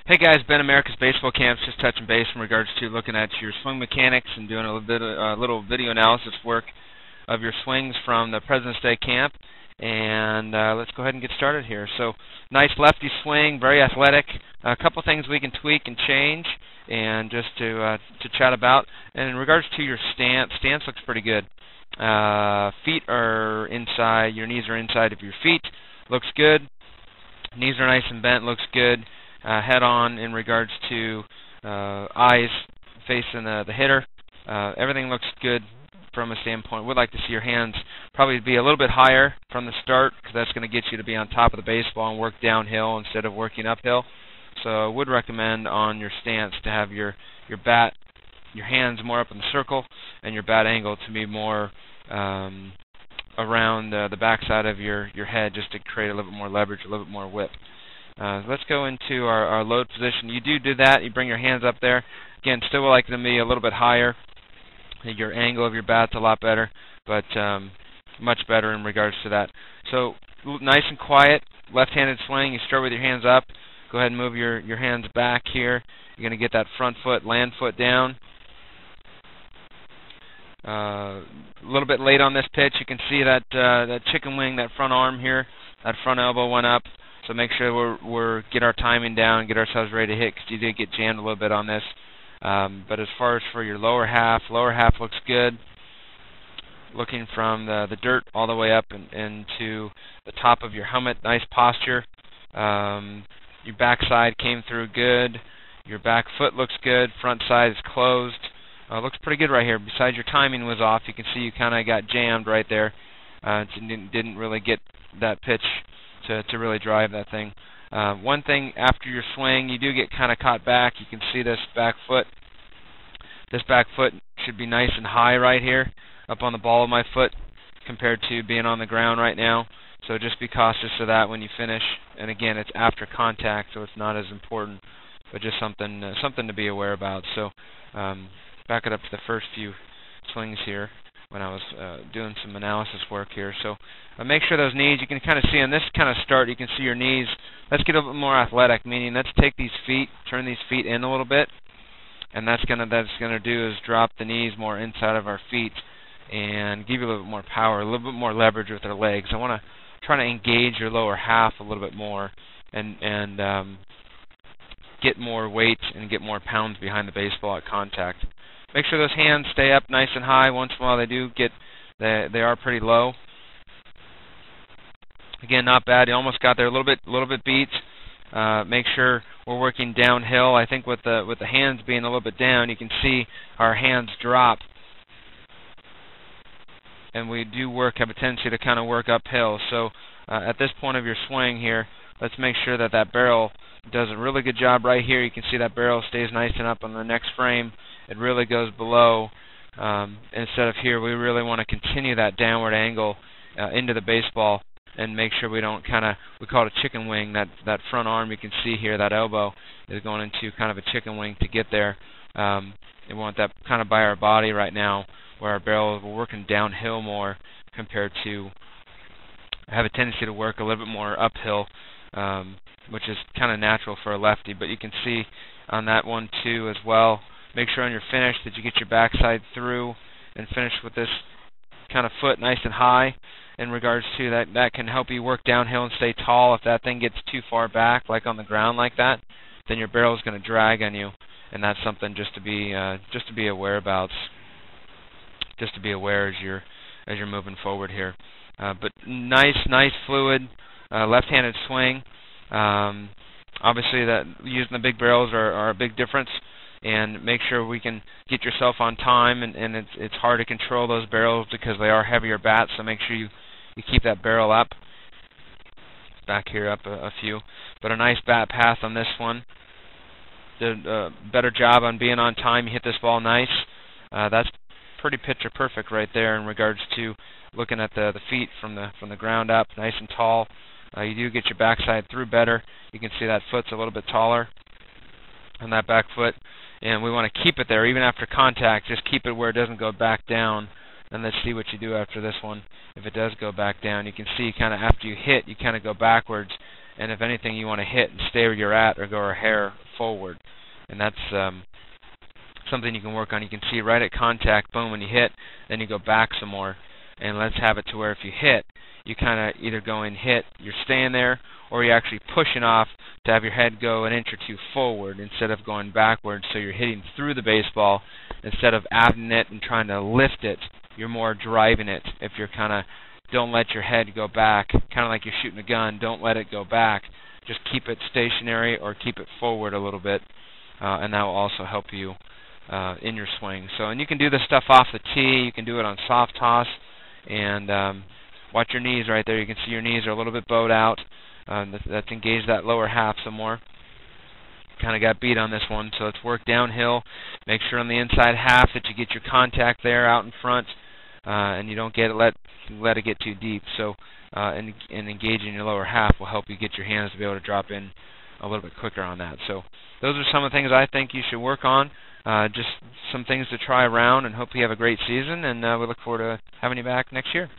Hey guys, Ben, America's Baseball Camps, just touching base in regards to looking at your swing mechanics and doing a little video analysis work of your swings from the President's Day camp. And let's go ahead and get started here. So, nice lefty swing, very athletic. A couple things we can tweak and change, and just to chat about. And in regards to your stance looks pretty good. Feet are inside, your knees are inside of your feet. Looks good. Knees are nice and bent, looks good. Head on in regards to eyes facing the hitter. Everything looks good from a standpoint. Would like to see your hands probably be a little bit higher from the start, because that's going to get you to be on top of the baseball and work downhill instead of working uphill. So I would recommend on your stance to have your bat, your hands more up in the circle, and your bat angle to be more around the backside of your head, just to create a little bit more leverage, a little bit more whip. Let's go into our load position. You do that. You bring your hands up there. Again, still would like them to be a little bit higher. Your angle of your bat's a lot better, but much better in regards to that. So nice and quiet, left-handed swing. You start with your hands up. Go ahead and move your hands back here. You're going to get that front foot, land foot down. A little bit late on this pitch. You can see that chicken wing, that front arm here, that front elbow went up. So make sure we're get our timing down, get ourselves ready to hit, because you did get jammed a little bit on this. But as far as for your lower half looks good. Looking from the dirt all the way up into the top of your helmet, nice posture. Your backside came through good. Your back foot looks good. Front side is closed. Looks pretty good right here. Besides your timing was off, you can see you kind of got jammed right there. Didn't really get that pitch to really drive that thing. One thing after your swing, you do get kind of caught back. You can see this back foot. This back foot should be nice and high right here, up on the ball of my foot, compared to being on the ground right now. So just be cautious of that when you finish. And again, it's after contact, so it's not as important, but just something to be aware about. So back it up to the first few swings here when I was doing some analysis work here. So make sure those knees, you can kind of see on this kind of start, you can see your knees. Let's get a little bit more athletic, meaning let's take these feet, turn these feet in a little bit, and that's gonna do is drop the knees more inside of our feet and give you a little bit more power, a little bit more leverage with our legs. I want to try to engage your lower half a little bit more and get more weight and get more pounds behind the baseball at contact. Make sure those hands stay up nice and high. Once in a while they are pretty low. Again, not bad. You almost got there a little bit beat. Make sure we're working downhill. I think with the hands being a little bit down, you can see our hands drop, and we do have a tendency to kind of work uphill. So at this point of your swing here, let's make sure that barrel does a really good job right here. You can see that barrel stays nice and up on the next frame. It really goes below. Instead of here, we really want to continue that downward angle into the baseball and make sure we don't we call it a chicken wing. That front arm you can see here, that elbow is going into kind of a chicken wing to get there. We want that kind of by our body right now, where our barrel, we're working downhill more compared to have a tendency to work a little bit more uphill, which is kind of natural for a lefty. But you can see on that one too as well. Make sure on your finish that you get your backside through and finish with this kind of foot nice and high. In regards to that can help you work downhill and stay tall. If that thing gets too far back, like on the ground like that, then your barrel is going to drag on you, and that's something just to be aware about. Just to be aware as you're moving forward here. But nice fluid left-handed swing. Obviously, that using the big barrels are a big difference. And make sure we can get yourself on time, and it's hard to control those barrels because they are heavier bats, so make sure you keep that barrel up. Back here up a few. But a nice bat path on this one. Did a better job on being on time. You hit this ball nice. That's pretty picture perfect right there in regards to looking at the feet from the ground up, nice and tall. You do get your backside through better. You can see that foot's a little bit taller on that back foot. And we want to keep it there even after contact. Just keep it where it doesn't go back down. And let's see what you do after this one. If it does go back down, you can see kind of after you hit, you kind of go backwards. And if anything, you want to hit and stay where you're at or go a hair forward. And that's something you can work on. You can see right at contact, boom, when you hit, then you go back some more. And let's have it to where if you hit, you kind of either go and hit, you're staying there, or you're actually pushing off to have your head go an inch or two forward instead of going backwards, so you're hitting through the baseball instead of adding it and trying to lift it. You're more driving it. If you're kind of, don't let your head go back, kind of like you're shooting a gun, don't let it go back. Just keep it stationary or keep it forward a little bit, and that will also help you in your swing. So, and you can do this stuff off the tee, you can do it on soft toss, and watch your knees right there. You can see your knees are a little bit bowed out. That's engaged that lower half some more. Kind of got beat on this one, so let's work downhill. Make sure on the inside half that you get your contact there out in front, and you don't let it get too deep. So, and engaging your lower half will help you get your hands to be able to drop in a little bit quicker on that. So, those are some of the things I think you should work on. Just some things to try around, and hope you have a great season. And we look forward to having you back next year.